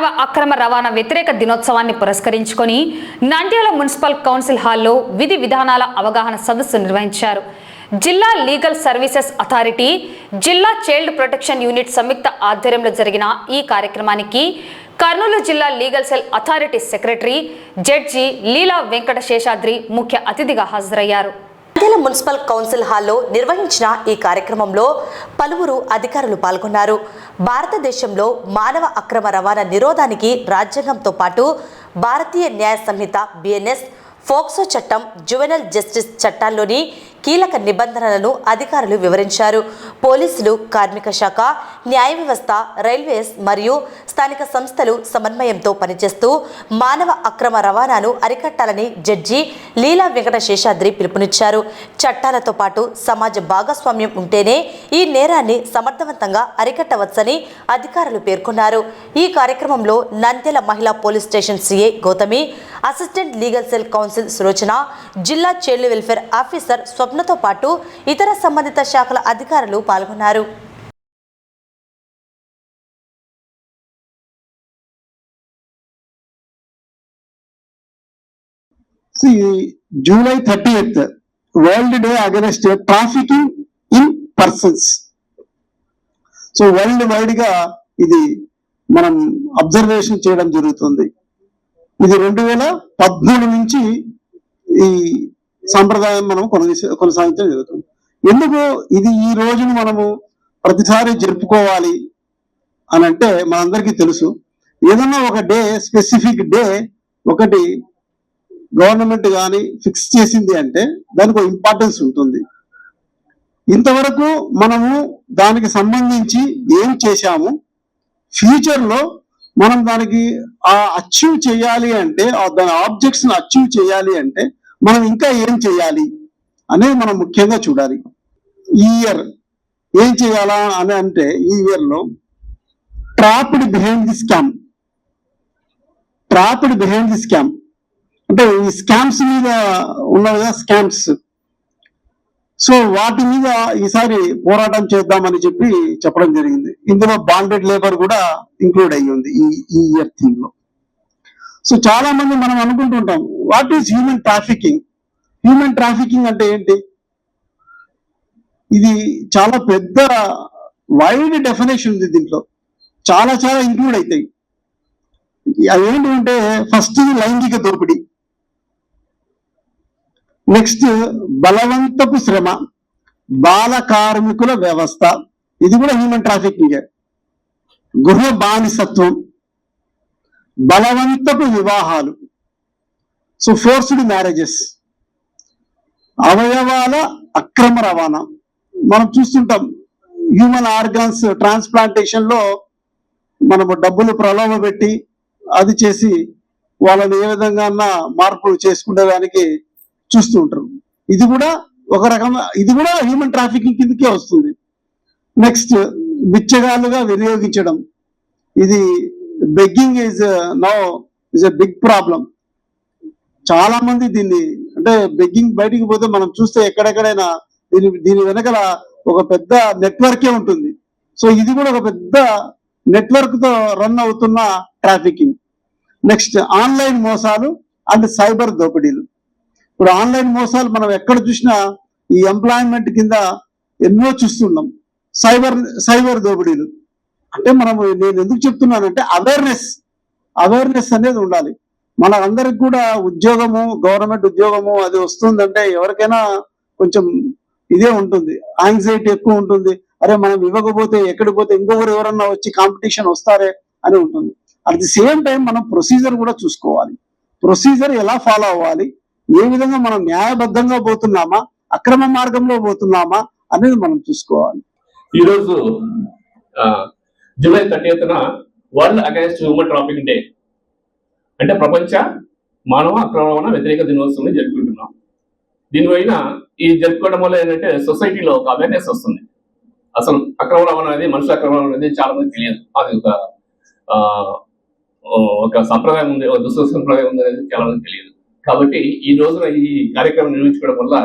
మానవ అక్రమ రవాణా వ్యతిరేక దినోత్సవాన్ని పురస్కరించుకొని నంద్యాల మున్సిపల్ కౌన్సిల్ హాల్లో విధి విధానాల అవగాహన సదస్సు నిర్వహించారు. జిల్లా లీగల్ సర్వీసెస్ అథారిటీ, జిల్లా చైల్డ్ ప్రొటెక్షన్ యూనిట్ సంయుక్త ఆధ్వర్యంలో జరిగిన ఈ కార్యక్రమానికి కర్నూలు జిల్లా legal cell authority secretary judge Leela Venkata Seshadri ముఖ్య అతిథిగా హాజరయ్యారు. నంద్యాల మున్సిపల్ కౌన్సిల్ హాల్లో నిర్వహించిన ఈ కార్యక్రమంలో పలువురు అధికారులు పాల్గొన్నారు. భారతదేశంలో మానవ అక్రమ రవాణా నిరోధానికి రాజ్యాంగంతో పాటు భారతీయ న్యాయ సంహిత బిఎన్ఎస్, ఫోక్సో చట్టం, జువెనల్ జస్టిస్ చట్టాల్లోని కీలక నిబంధనలను అధికారులు వివరించారు. పోలీసులు, కార్మిక శాఖ, న్యాయ వ్యవస్థ, రైల్వేస్ మరియు స్థానిక సంస్థలు సమన్వయంతో పనిచేస్తూ మానవ అక్రమ రవాణాను అరికట్టాలని జడ్జి లీలా వెంకట శేషాద్రి పిలుపునిచ్చారు. చట్టాలతో పాటు సమాజ భాగస్వామ్యం ఉంటేనే ఈ నేరాన్ని సమర్థవంతంగా అరికట్టవచ్చని అధికారులు పేర్కొన్నారు. ఈ కార్యక్రమంలో నంద్యాల మహిళా police station CI Gautami, assistant legal cell council Sulochana, జిల్లా చైల్డ్ వెల్ఫేర్ ఆఫీసర్ స్వప్నతో పాటు ఇతర సంబంధిత శాఖల అధికారులు పాల్గొన్నారు. July 30th, World Day Against Trafficking in Persons. So world wide గా ఇది మనం అబ్జర్వేషన్ చేయడం జరుగుతుంది. ఇది 2013 నుంచి ఈ సాంప్రదాయం మనం కొనసాగించడం జరుగుతుంది. ఎందుకు ఇది ఈ రోజును మనము ప్రతిసారి జరుపుకోవాలి అని అంటే మనందరికీ తెలుసు. ఏదన్నా ఒక డే, స్పెసిఫిక్ డే ఒకటి గవర్నమెంట్ కానీ ఫిక్స్ చేసింది అంటే దానికి ఒక ఇంపార్టెన్స్ ఉంటుంది. ఇంతవరకు మనము దానికి సంబంధించి ఏం చేశాము, ఫ్యూచర్లో మనం దానికి అచీవ్ చేయాలి అంటే, దాని ఆబ్జెక్ట్స్ అచీవ్ చేయాలి అంటే మనం ఇంకా ఏం చేయాలి అనేది మనం ముఖ్యంగా చూడాలి. ఈ ఇయర్ ఏం చేయాలా అని అంటే, ఈ ఇయర్లో ట్రాప్డ్ బిహైండ్ ది స్కామ్ అంటే ఈ స్కామ్స్ మీద ఉన్నది కదా, స్కామ్స్. సో వాటి మీద ఈసారి పోరాటం చేద్దామని చెప్పడం జరిగింది. ఇందులో బాండెడ్ లేబర్ కూడా ఇంక్లూడ్ అయ్యి ఉంది ఈ ఇయర్ థీమ్ లో. సో చాలా మంది మనం అనుకుంటుంటాం, what is human trafficking? Human trafficking అంటే ఏంటి? ఇది చాలా పెద్ద వైడ్ డెఫినేషన్ ఉంది. దీంట్లో చాలా చాలా ఇంక్లూడ్ అవుతాయి. అవేంటి అంటే, ఫస్ట్ లైంగిక దోపిడీ, నెక్స్ట్ బలవంతపు శ్రమ, బాల కార్మికుల వ్యవస్థ, ఇది కూడా హ్యూమన్ ట్రాఫికింగ్. గృహ బానిసత్వం, బలవంతపు వివాహాలు, సో ఫోర్స్డ్ మ్యారేజెస్, అవయవాల అక్రమ రవాణా. మనం చూస్తుంటాం హ్యూమన్ ఆర్గాన్స్ ట్రాన్స్ప్లాంటేషన్ లో మనము డబ్బులు ప్రలోభ పెట్టి అది చేసి వాళ్ళని ఏ విధంగా మార్పులు చేసుకునేదానికి చూస్తూ ఉంటారు. ఇది కూడా ఒక రకమైన, ఇది కూడా హ్యూమన్ ట్రాఫికింగ్ కిందకే వస్తుంది. నెక్స్ట్ బిచ్చగాళ్ళుగా వినియోగించడం, ఇది begging is a big problem. చాలా మంది దీన్ని, అంటే బెగ్గింగ్ బయటికి పోతే మనం చూస్తే ఎక్కడెక్కడైనా దీని వెనకాల ఒక పెద్ద నెట్వర్కే ఉంటుంది. సో ఇది కూడా ఒక పెద్ద నెట్వర్క్ తో రన్ అవుతున్న ట్రాఫికింగ్. నెక్స్ట్ ఆన్లైన్ మోసాలు అండ్ సైబర్ దోపిడీలు. ఇప్పుడు ఆన్లైన్ మోసాలు మనం ఎక్కడ చూసినా ఈ ఎంప్లాయ్మెంట్ కింద ఎన్నో చూస్తున్నాం. సైబర్ దోపిడీలు అంటే నేను ఎందుకు చెప్తున్నానంటే, అవేర్నెస్ అనేది ఉండాలి. మన అందరికి కూడా ఉద్యోగము, గవర్నమెంట్ ఉద్యోగము అది వస్తుందంటే ఎవరికైనా కొంచెం ఇదే ఉంటుంది, యాంగ్జైటీ ఎక్కువ ఉంటుంది. అరే మనం ఇవ్వకపోతే ఎక్కడికి పోతే ఎవరన్నా వచ్చి కాంపిటీషన్ వస్తారే అని ఉంటుంది. అట్ ది సేమ్ టైం మనం ప్రొసీజర్ కూడా చూసుకోవాలి. ప్రొసీజర్ ఎలా ఫాలో అవ్వాలి, ఏ విధంగా మనం న్యాయబద్ధంగా పోతున్నామా, అక్రమ మార్గంలో పోతున్నామా అనేది మనం చూసుకోవాలి. ఈరోజు July 30th world against human trafficking day, అంటే ప్రపంచ మానవ అక్రమ రవాణా వ్యతిరేక దినోత్సవం జరుపుకుంటున్నాం. దీనిపైన ఈ జరుపుకోవడం వల్ల ఏంటంటే సొసైటీలో ఒక అవేర్నెస్ వస్తుంది. అసలు అక్రమ రవాణా అనేది, మనుషుల అక్రమ రవాణా అనేది చాలా మంది తెలియదు. అది ఒక సంప్రదాయం ఉంది, ఒక దుష్ట సంప్రదాయం ఉంది అనేది చాలా మంది తెలియదు. కాబట్టి ఈ రోజున ఈ కార్యక్రమం నిర్వహించుకోవడం వల్ల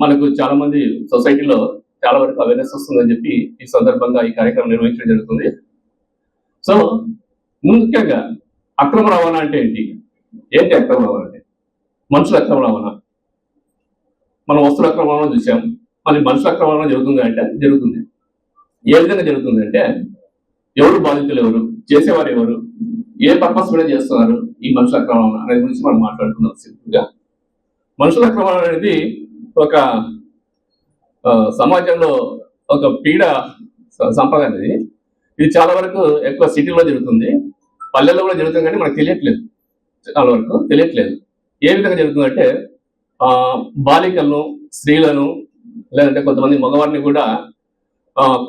మనకు చాలా మంది సొసైటీలో చాలా వరకు అవేర్నెస్ వస్తుందని చెప్పి ఈ సందర్భంగా ఈ కార్యక్రమం నిర్వహించడం జరుగుతుంది. సో ముఖ్యంగా అక్రమ రవాణా అంటే ఏంటి? ఏంటి అక్రమ రవాణా అంటే? మనుషుల అక్రమ రవాణా. మనం వస్తువుల అక్రమ రవాణా చూసాం, మళ్ళీ మనుషుల అక్రమ రవాణా జరుగుతుంది అంటే జరుగుతుంది. ఏ విధంగా జరుగుతుంది అంటే, ఎవరు బాధితులు, ఎవరు చేసేవారు, ఎవరు ఏ పర్పస్ మీద చేస్తున్నారు ఈ మనుషుల అక్రమ రవాణా అనే గురించి మనం మాట్లాడుతున్నాం. సింపుల్గా మనుషుల అక్రమ రవాణా అనేది ఒక సమాజంలో ఒక పీడ సంప్రదాయం. ఇది చాలా వరకు ఎక్కువ సిటీలో జరుగుతుంది, పల్లెల్లో కూడా జరుగుతుంది, కానీ మనకు తెలియట్లేదు, చాలా వరకు తెలియట్లేదు. ఏ విధంగా జరుగుతుందంటే బాలికలను, స్త్రీలను, లేదంటే కొంతమంది మగవారిని కూడా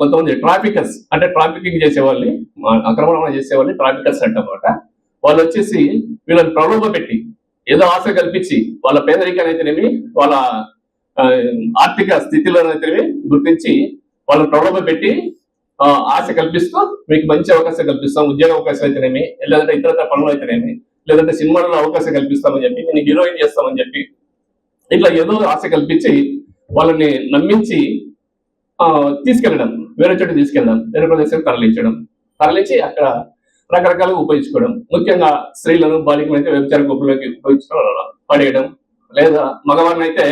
కొంతమంది ట్రాఫికర్స్ అంటే ట్రాఫికింగ్ చేసేవాళ్ళని, అక్రమ రవాణా చేసేవాళ్ళని ట్రాఫికర్స్ అంటారన్నమాట. వాళ్ళు వచ్చేసి వీళ్ళని ప్రలోభ పెట్టి ఏదో ఆశ కల్పించి వాళ్ళ పేదరికాన్ని అయితేనేమి, వాళ్ళ ఆర్థిక స్థితిలో అయితేనేమి గుర్తించి వాళ్ళని ప్రలోభ పెట్టి ఆశ కల్పిస్తూ మీకు మంచి అవకాశం కల్పిస్తాం, ఉద్యోగ అవకాశం అయితేనేమి, లేదంటే ఇతర పనులు అయితేనేమి, లేదంటే సినిమాలలో అవకాశం కల్పిస్తామని చెప్పి, నేను హీరోయిన్ చేస్తామని చెప్పి ఇట్లా ఏదో ఆశ కల్పించి వాళ్ళని నమ్మించి తీసుకెళ్ళడం, వేరే చోట తీసుకెళ్ళడం, వేరే ప్రదేశానికి తరలించి అక్కడ రకరకాలుగా ఉపయోగించుకోవడం. ముఖ్యంగా స్త్రీలను, బాలికలను అయితే వ్యభిచార గుంపులోకి పడేయడం, లేదా మగవారిని అయితే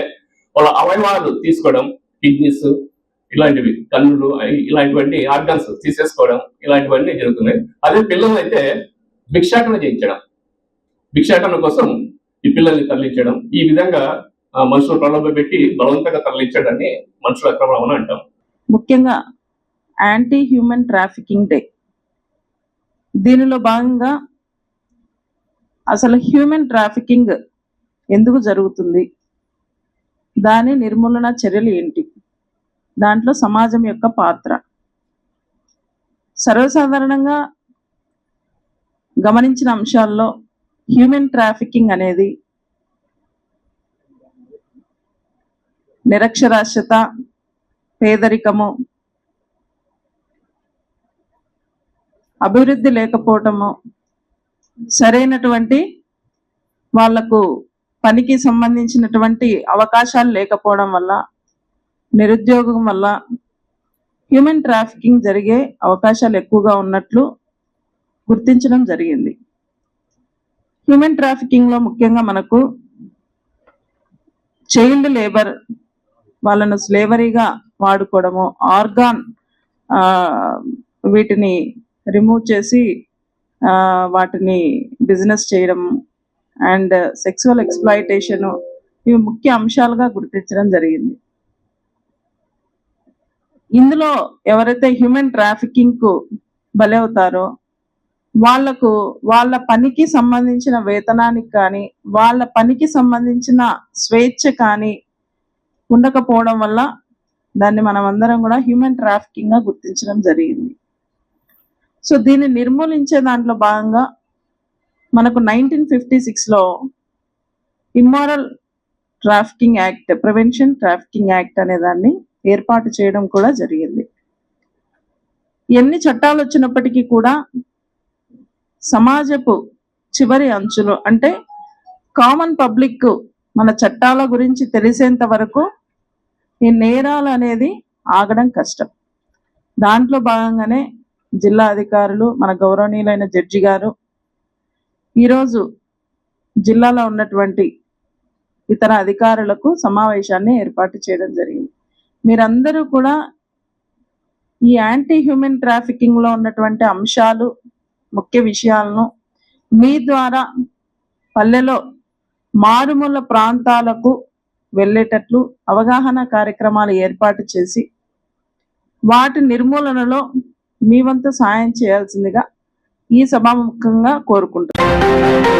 వాళ్ళ అవయవాలు తీసుకోవడం, కిడ్నీస్ ఇలాంటివి, కన్నులు, ఇలాంటివన్నీ ఆర్గాన్స్ తీసేసుకోవడం, ఇలాంటివన్నీ జరుగుతున్నాయి. అదే పిల్లలు అయితే భిక్షాటన చేయించడం, భిక్షాటన కోసం ఈ పిల్లల్ని తరలించడం, ఈ విధంగా మనుషులు ప్రలోభ పెట్టి బలవంతంగా తరలించడాన్ని మనుషుల అక్రమ రవాణా అంటాం. ముఖ్యంగా యాంటీ హ్యూమన్ ట్రాఫికింగ్ డే, దీనిలో భాగంగా అసలు హ్యూమన్ ట్రాఫికింగ్ ఎందుకు జరుగుతుంది, దాని నిర్మూలన చర్యలు ఏంటి, దాంట్లో సమాజం యొక్క పాత్ర. సర్వసాధారణంగా గమనించిన అంశాల్లో హ్యూమన్ ట్రాఫికింగ్ అనేది నిరక్షరాస్యత, పేదరికము, అభివృద్ధి లేకపోవటము, సరైనటువంటి వాళ్లకు పనికి సంబంధించినటువంటి అవకాశాలు లేకపోవడం వల్ల, నిరుద్యోగం వల్ల హ్యూమన్ ట్రాఫికింగ్ జరిగే అవకాశాలు ఎక్కువగా ఉన్నట్లు గుర్తించడం జరిగింది. హ్యూమన్ ట్రాఫికింగ్లో ముఖ్యంగా మనకు చైల్డ్ లేబర్, వాళ్ళను స్లేవరీగా వాడుకోవడము, ఆర్గాన్ వీటిని రిమూవ్ చేసి వాటిని బిజినెస్ చేయడం, అండ్ సెక్సువల్ ఎక్స్ప్లాయిటేషన్, ఇవి ముఖ్య అంశాలుగా గుర్తించడం జరిగింది. ఇందులో ఎవరైతే హ్యూమన్ ట్రాఫికింగ్ కు బలవుతారో వాళ్లకు వాళ్ళ పనికి సంబంధించిన వేతనానికి కానీ, వాళ్ళ పనికి సంబంధించిన స్వేచ్ఛ కానీ ఉండకపోవడం వల్ల దాన్ని మనం అందరం కూడా హ్యూమన్ ట్రాఫికింగ్ గా గుర్తించడం జరిగింది. సో దీన్ని నిర్మూలించే దాంట్లో భాగంగా మనకు 1956లో immoral trafficking act, prevention trafficking act అనే దాన్ని ఏర్పాటు చేయడం కూడా జరిగింది. ఎన్ని చట్టాలు వచ్చినప్పటికీ కూడా సమాజపు చివరి అంచులో, అంటే కామన్ పబ్లిక్ మన చట్టాల గురించి తెలిసేంత వరకు ఈ నేరాలు అనేది ఆగడం కష్టం. దాంట్లో భాగంగానే జిల్లా అధికారులు, మన గౌరవనీయులైన జడ్జి గారు ఈరోజు జిల్లాలో ఉన్నటువంటి ఇతర అధికారులకు సమావేశాన్ని ఏర్పాటు చేయడం జరిగింది. మీరందరూ కూడా ఈ యాంటీ హ్యూమన్ ట్రాఫికింగ్లో ఉన్నటువంటి అంశాలు, ముఖ్య విషయాలను మీ ద్వారా పల్లెలో మారుమూల ప్రాంతాలకు వెళ్ళేటట్లు అవగాహన కార్యక్రమాలు ఏర్పాటు చేసి వాటి నిర్మూలనలో మీ వంతు సాయం చేయాల్సిందిగా ఈ సభాముఖంగా కోరుకుంటున్నాను.